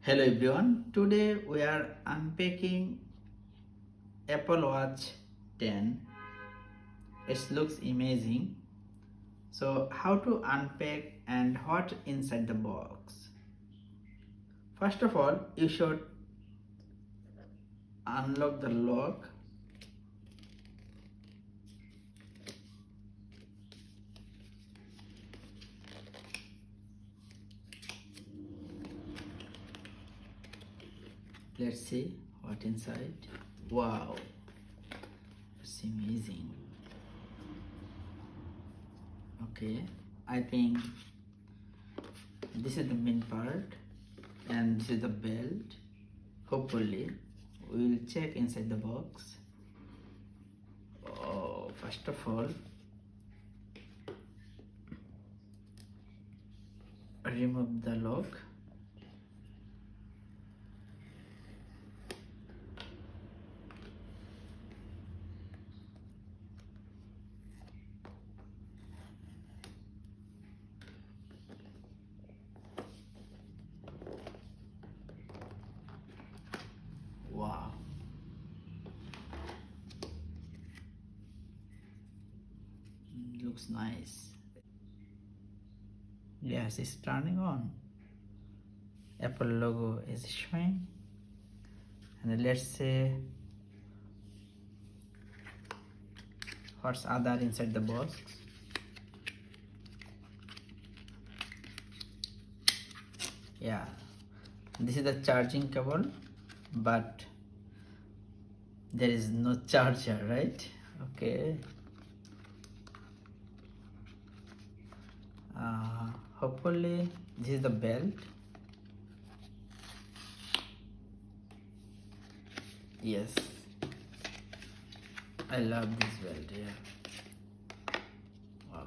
Hello everyone, today we are unpacking Apple Watch 10. It looks amazing. So how to unpack and what inside the box? First of all, you should unlock the lock. Let's see what inside. Wow, it's amazing. Okay, I think this is the main part and this is the belt. Hopefully we will check inside the box. Oh, first of all, remove the lock. Wow, looks nice. Yes, it's turning on. Apple logo is showing. And let's say what's other inside the box. Yeah, this is the charging cable, but there is no charger, right? Okay. Hopefully this is the belt. Yes, I love this belt. Yeah. Wow.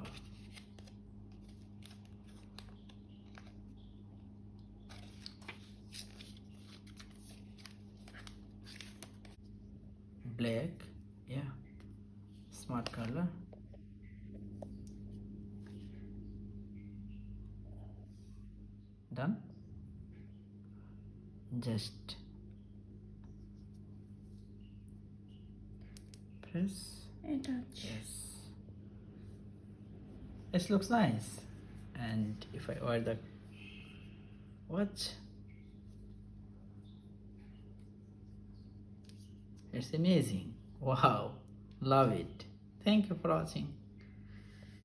Black. Yeah. Smart color. Done. Just press and touch. yes. It looks nice. And if I wear the watch, it's amazing. Wow, love it. Thank you for watching.